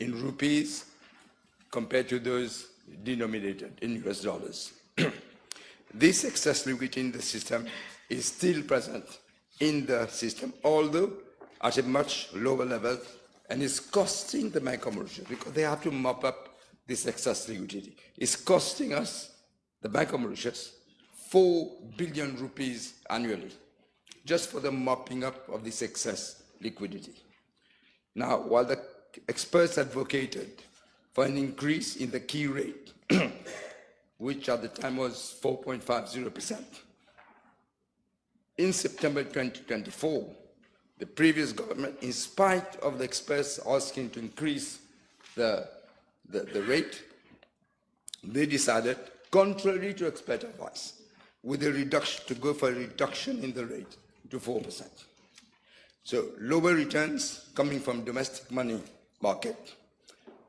in rupees compared to those denominated in US dollars. This excess liquidity in the system is still present in the system, although at a much lower level, and is costing the Bank of Mauritius, because they have to mop up this excess liquidity. It's costing us, the Bank of Mauritius, 4 billion rupees annually, just for the mopping up of this excess liquidity. Now, while the experts advocated for an increase in the key rate, which at the time was 4.50%, in September 2024, the previous government, in spite of the experts asking to increase the rate, they decided, contrary to expert advice, with a reduction, to go for a reduction in the rate to 4%. So lower returns coming from domestic money market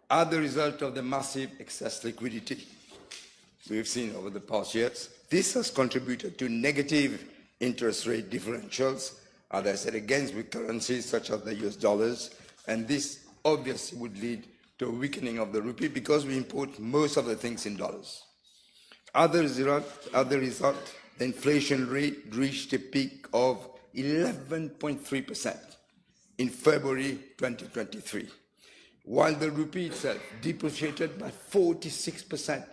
are the result of the massive excess liquidity we've seen over the past years. This has contributed to negative interest rate differentials, as I said, against with currencies such as the US dollars, and this obviously would lead to a weakening of the rupee because we import most of the things in dollars. As a result, the inflation rate reached a peak of 11.3% in February 2023, while the rupee itself depreciated by 46%,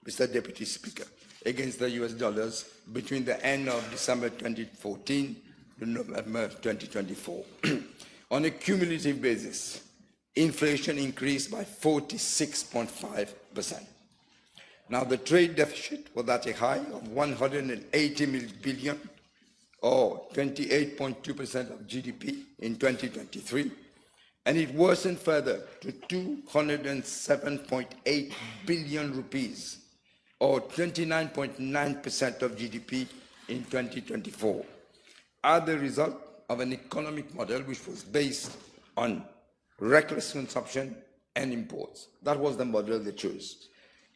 Mr. Deputy Speaker, against the US dollars between the end of December 2014 to November 2024. On a cumulative basis, inflation increased by 46.5%. Now, the trade deficit was at a high of 180 billion, or 28.2% of GDP in 2023, and it worsened further to 207.8 billion rupees, or 29.9% of GDP in 2024, are the result of an economic model which was based on reckless consumption and imports. That was the model they chose.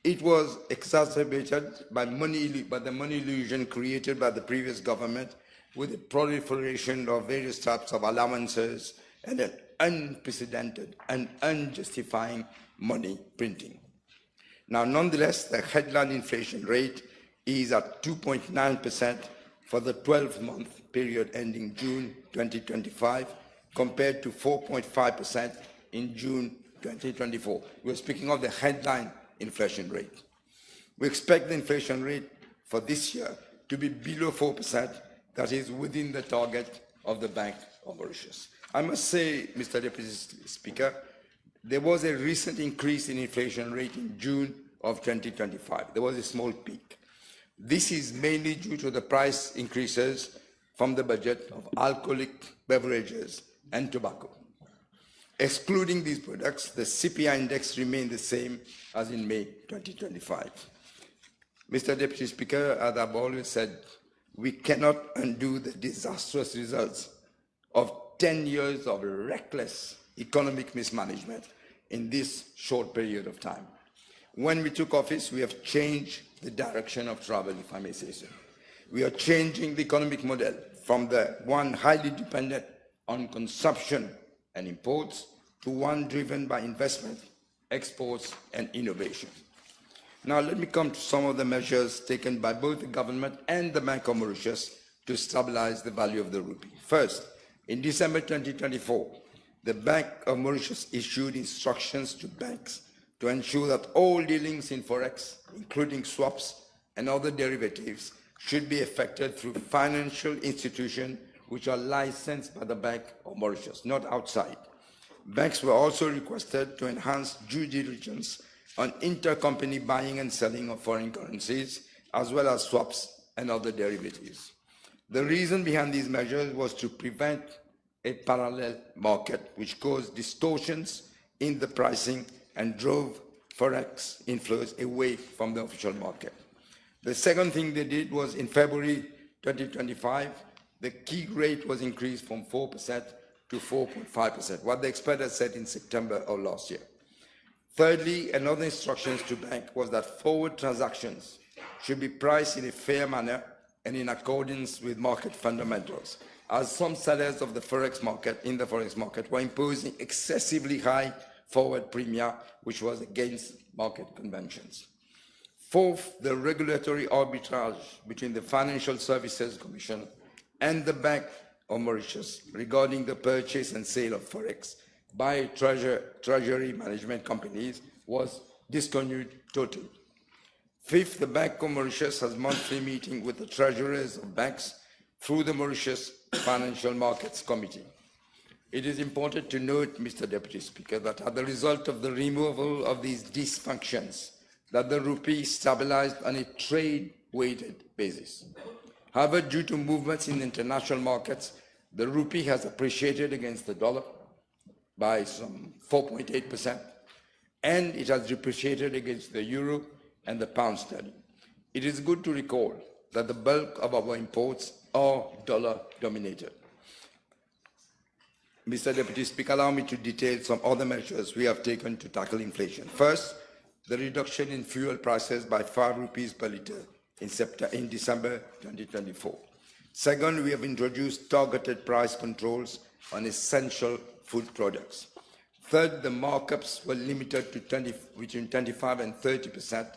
It was exacerbated by the money illusion created by the previous government with the proliferation of various types of allowances and an unprecedented and unjustifying money printing. Now, nonetheless, the headline inflation rate is at 2.9% for the 12-month period ending June 2025, compared to 4.5% in June 2024. We're speaking of the headline inflation rate. We expect the inflation rate for this year to be below 4%, that is within the target of the Bank of Mauritius. I must say, Mr. Deputy Speaker, there was a recent increase in inflation rate in June of 2025. There was a small peak. This is mainly due to the price increases from the budget of alcoholic beverages and tobacco. Excluding these products, the CPI index remained the same as in May 2025. Mr. Deputy Speaker, as I've always said, we cannot undo the disastrous results of 10 years of reckless economic mismanagement in this short period of time. When we took office, we have changed the direction of travel, if I may say so. We are changing the economic model from the one highly dependent on consumption and imports to one driven by investment, exports, and innovation. Now, let me come to some of the measures taken by both the government and the Bank of Mauritius to stabilize the value of the rupee. First, in December 2024, the Bank of Mauritius issued instructions to banks to ensure that all dealings in forex, including swaps and other derivatives, should be effected through financial institutions which are licensed by the Bank of Mauritius, not outside. Banks were also requested to enhance due diligence on intercompany buying and selling of foreign currencies, as well as swaps and other derivatives. The reason behind these measures was to prevent a parallel market, which caused distortions in the pricing and drove forex inflows away from the official market. The second thing they did was in February 2025, the key rate was increased from 4% to 4.5%, what the expert had said in September of last year. Thirdly, another instructions to bank was that forward transactions should be priced in a fair manner and in accordance with market fundamentals, as some sellers of the forex market, in the forex market, were imposing excessively high forward premia, which was against market conventions. Fourth, the regulatory arbitrage between the Financial Services Commission and the Bank of Mauritius regarding the purchase and sale of forex by treasury management companies was discontinued totally. Fifth, the Bank of Mauritius has monthly meeting with the treasurers of banks through the Mauritius Financial Markets Committee. It is important to note, Mr. Deputy Speaker, that as a result of the removal of these dysfunctions, that the rupee stabilized on a trade-weighted basis. However, due to movements in international markets, the rupee has appreciated against the dollar by some 4.8%, and it has depreciated against the euro and the pound sterling. It is good to recall that the bulk of our imports are dollar-dominated. Mr. Deputy Speaker, allow me to detail some other measures we have taken to tackle inflation. First, the reduction in fuel prices by 5 rupees per litre in December 2024. Second, we have introduced targeted price controls on essential food products. Third, the markups were limited to between 25 and 30%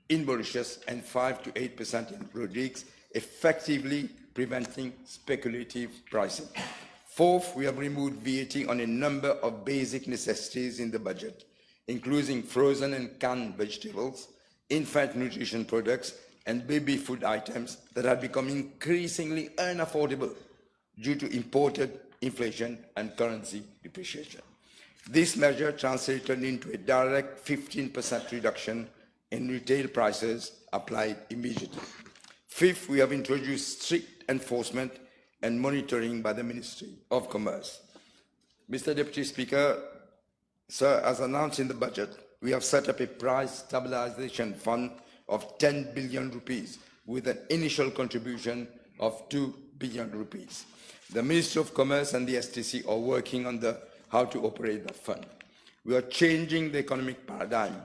in Mauritius and 5 to 8% in Rodrigues, effectively preventing speculative pricing. Fourth, we have removed VAT on a number of basic necessities in the budget, including frozen and canned vegetables, infant nutrition products, and baby food items that have become increasingly unaffordable due to imported inflation and currency depreciation. This measure translated into a direct 15% reduction in retail prices applied immediately. Fifth, we have introduced strict enforcement and monitoring by the Ministry of Commerce. Mr. Deputy Speaker, sir, as announced in the budget, we have set up a price stabilization fund of 10 billion rupees with an initial contribution of 2 billion rupees. The Ministry of Commerce and the STC are working on how to operate the fund. We are changing the economic paradigm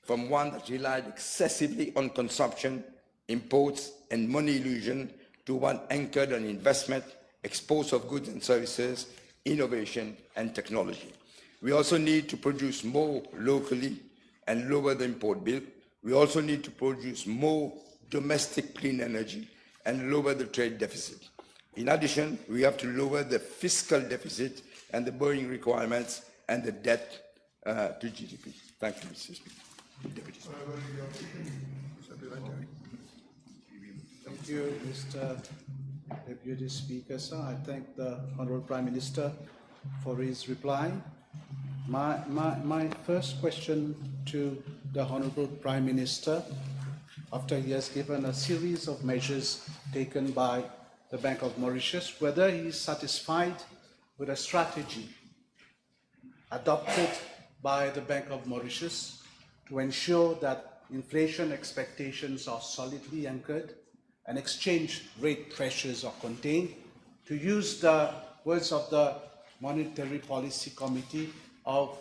from one that relied excessively on consumption, imports, and money illusion to one anchored on investment, export of goods and services, innovation, and technology. We also need to produce more locally and lower the import bill. We also need to produce more domestic clean energy and lower the trade deficit. In addition, we have to lower the fiscal deficit and the borrowing requirements and the debt to GDP. Thank you, Mr. Speaker. Deputy Speaker. Thank you, Mr. Deputy Speaker, sir. I thank the Honourable Prime Minister for his reply. My first question to the Honourable Prime Minister, after he has given a series of measures taken by the Bank of Mauritius, whether he is satisfied with a strategy adopted by the Bank of Mauritius to ensure that inflation expectations are solidly anchored and exchange rate pressures are contained, to use the words of the Monetary Policy Committee of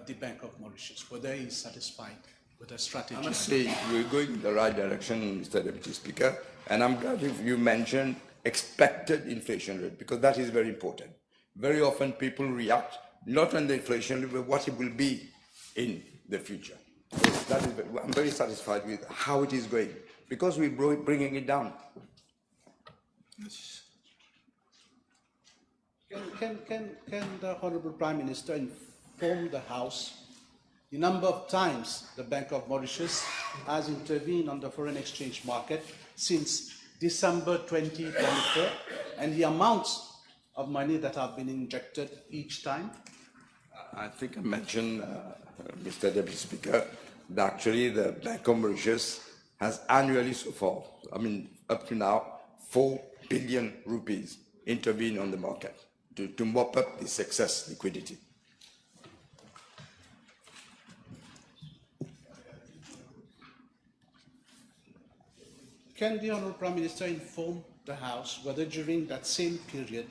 the Bank of Mauritius, whether he is satisfied with the strategy. I must say we're going in the right direction, Mr. Deputy Speaker, and I'm glad you mentioned expected inflation rate, because that is very important. Very often people react not on the inflation rate, but what it will be in the future. So I'm very satisfied with how it is going, because we're bringing it down. Can the Honourable Prime Minister inform the House the number of times the Bank of Mauritius has intervened on the foreign exchange market since December 2024 and the amounts of money that have been injected each time? I think I mentioned, Mr. Deputy Speaker, that actually the Bank of Mauritius has annually so far, up to now, 4 billion rupees intervened on the market to mop up this excess liquidity. Can the Honourable Prime Minister inform the House whether during that same period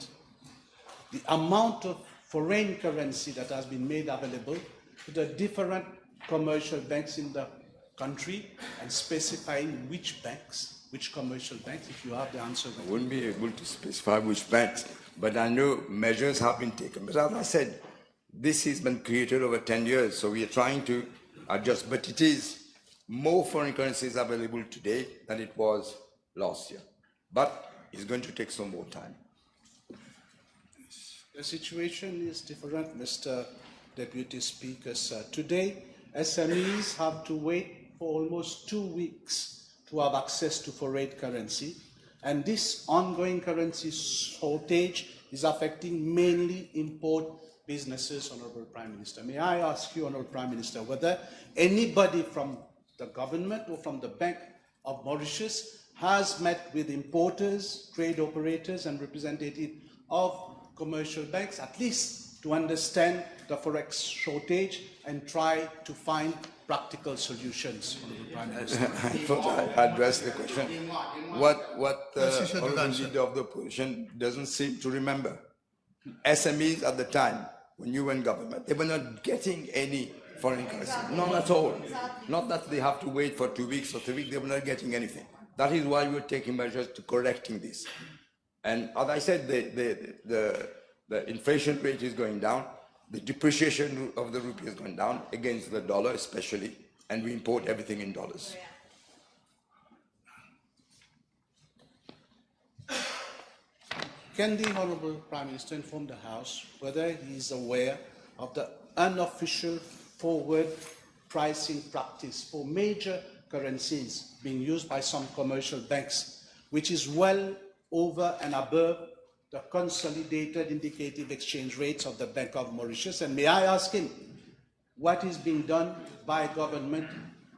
the amount of foreign currency that has been made available to the different commercial banks in the country, and specifying which banks, which commercial banks, if you have the answer? I wouldn't be able to specify which banks, but I know measures have been taken. But as I said, This has been created over 10 years, so we are trying to adjust, but it is more foreign currencies available today than it was last year. But it's going to take some more time. The situation is different, Mr. Deputy Speaker, sir. Today, SMEs have to wait for almost 2 weeks to have access to foreign currency, and this ongoing currency shortage is affecting mainly import businesses, Honourable Prime Minister. May I ask you, Honourable Prime Minister, whether anybody from the government or from the Bank of Mauritius has met with importers, trade operators and representatives of commercial banks, at least to understand the forex shortage and try to find practical solutions, Honourable Prime Minister. I thought I addressed the question. What the Honourable Leader of the Opposition doesn't seem to remember. SMEs at the time, when you were in government, they were not getting any foreign currency, none at all. Not that they have to wait for 2 weeks or 3 weeks, they were not getting anything. That is why we are taking measures to correcting this. And as I said, the inflation rate is going down, the depreciation of the rupee is going down against the dollar especially, and we import everything in dollars. Can the Honourable Prime Minister inform the House whether he is aware of the unofficial forward pricing practice for major currencies being used by some commercial banks, which is well over and above the consolidated indicative exchange rates of the Bank of Mauritius? And may I ask him what is being done by government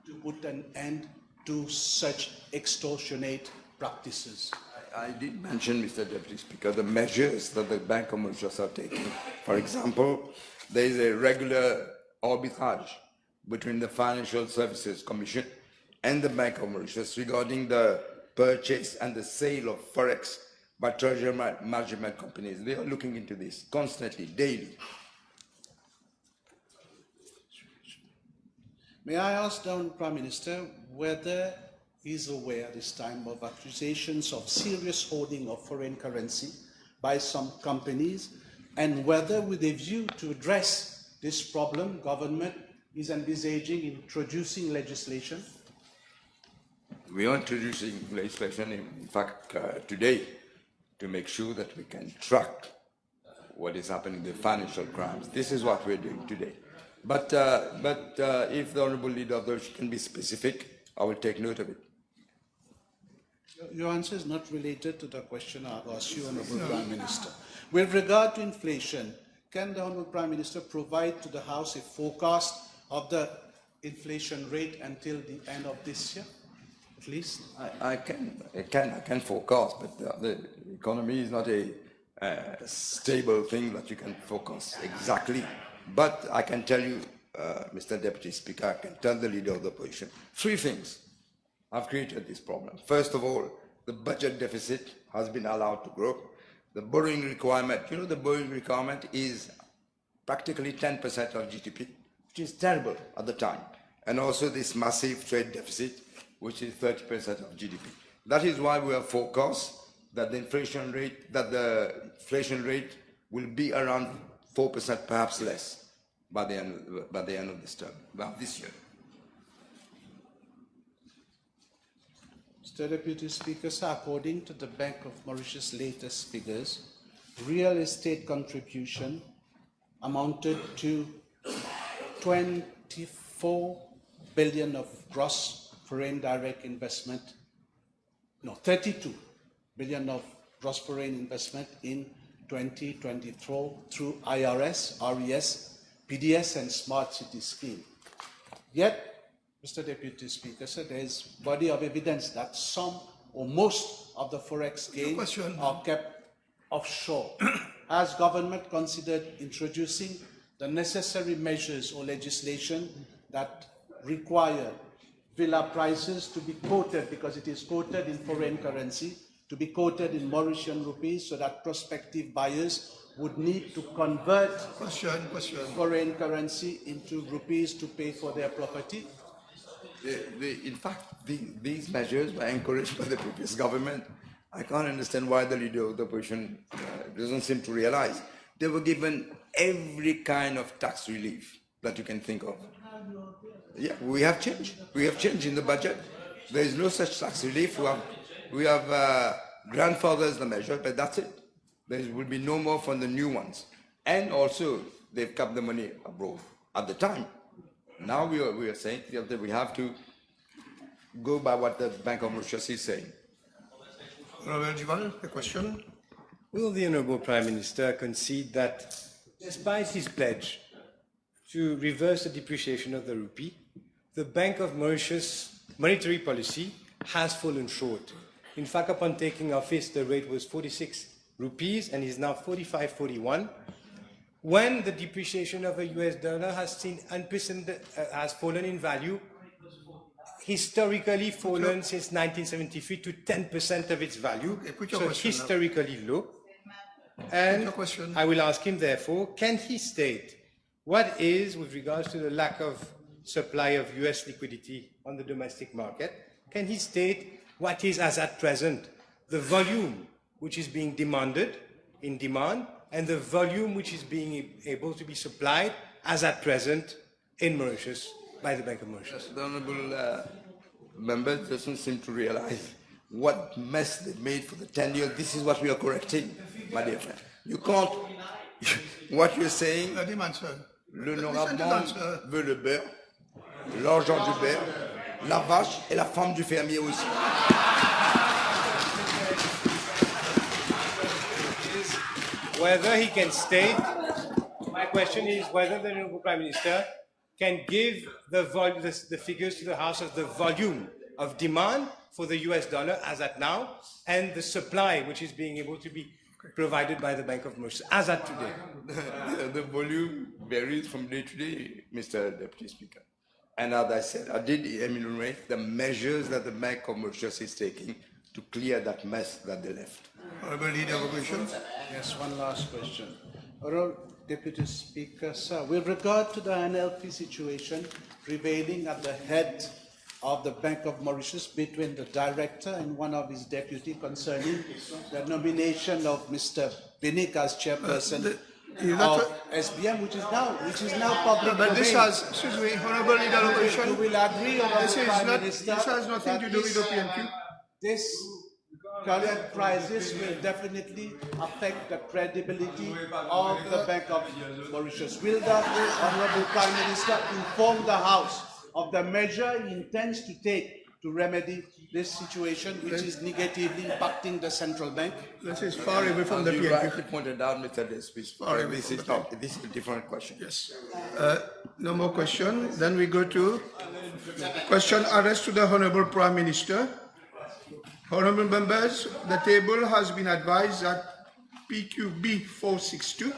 to put an end to such extortionate practices? I did mention, Mr. Deputy Speaker, the measures that the Bank of Mauritius are taking. For example, there is a regular arbitrage between the Financial Services Commission and the Bank of Mauritius regarding the purchase and the sale of forex by treasury management companies. They are looking into this constantly, daily. May I ask the Honourable Prime Minister whether he is aware this time of accusations of serious hoarding of foreign currency by some companies, and whether, with a view to address this problem, government is envisaging introducing legislation? We are introducing legislation, in fact, today, to make sure that we can track what is happening, the financial crimes. This is what we're doing today. But if the Honourable Leader of the House can be specific, I will take note of it. Your answer is not related to the question I asked you, Honourable Prime Minister. With regard to inflation, can the Honourable Prime Minister provide to the House a forecast of the inflation rate until the end of this year, at least? I can forecast, but the economy is not a stable thing that you can forecast exactly. But I can tell you, Mr. Deputy Speaker, I can tell the Leader of the Opposition, 3 things have created this problem. First of all, the budget deficit has been allowed to grow. The borrowing requirement, you know, the borrowing requirement is practically 10% of GDP, which is terrible at the time. And also this massive trade deficit, which is 30% of GDP. That is why we have forecast that the inflation rate will be around 4%, perhaps less, by the end of this term, this year. Mr. Deputy Speaker, sir, according to the Bank of Mauritius' latest figures, real estate contribution amounted to 24 billion of gross foreign direct investment, 32 billion of gross foreign investment in 2024 through IRS, RES, PDS and Smart City scheme. Yet, Mr. Deputy Speaker, sir, there is body of evidence that some or most of the forex gains are kept offshore. Has government considered introducing the necessary measures or legislation that require villa prices to be quoted, because it is quoted in foreign currency, to be quoted in Mauritian rupees, so that prospective buyers would need to convert foreign currency into rupees to pay for their property? In fact, these measures were encouraged by the previous government. I can't understand why the Leader of the Opposition doesn't seem to realize. They were given every kind of tax relief that you can think of. Yeah, we have changed. We have changed in the budget. There is no such tax relief. We have grandfathers the measure, but that's it. There will be no more from the new ones. And also, they've kept the money abroad at the time. Now we are saying that we have to go by what the Bank of Mauritius is saying. Honorable Duval, a question? Will the Honourable Prime Minister concede that, despite his pledge to reverse the depreciation of the rupee, the Bank of Mauritius monetary policy has fallen short? In fact, upon taking office, the rate was 46 rupees and is now 45.41. When the depreciation of the US dollar has seen has fallen in value, historically fallen since 1973 to 10% of its value, so historically low. And I will ask him, therefore, can he state what is, with regards to the lack of supply of US liquidity on the domestic market, can he state what is, as at present, the volume which is being demanded in demand and the volume which is being able to be supplied, as at present, in Mauritius by the Bank of Mauritius? The Honourable member doesn't seem to realize what mess they made for the 10 years. This is what we are correcting, my dear friend. You can't, what you're saying, le Honorable veut le beurre, l'argent du beurre, la vache et la femme du fermier aussi. Whether he can state, my question is whether the Honourable Prime Minister can give the figures to the House of the volume of demand for the US dollar as at now and the supply which is being able to be provided by the Bank of Mauritius as at today. The volume varies from day to day, Mr. Deputy Speaker. And as I said, I did enumerate the measures that the Bank of Mauritius is taking to clear that mess that they left. Honorable Leader, a question? Yes, one last question. Honorable Deputy Speaker, sir, with regard to the NLP situation prevailing at the head of the Bank of Mauritius between the director and one of his deputy concerning the nomination of Mr. Binik as chairperson of SBM, which is now public But this domain. has, excuse me, Honorable Leader, a question? You will agree, Honorable Prime Minister, this has nothing to do with the PNQ. This current crisis will definitely affect the credibility of the Bank of Mauritius. Will the Honourable Prime Minister inform the House of the measure he intends to take to remedy this situation, which is negatively impacting the central bank? This is far away from the You PNQ. rightly pointed out, Mr. Speaker, this is a different question. Yes. No more question. Then we go to question addressed to the Honorable Prime Minister. Honorable members, the table has been advised that PQB 462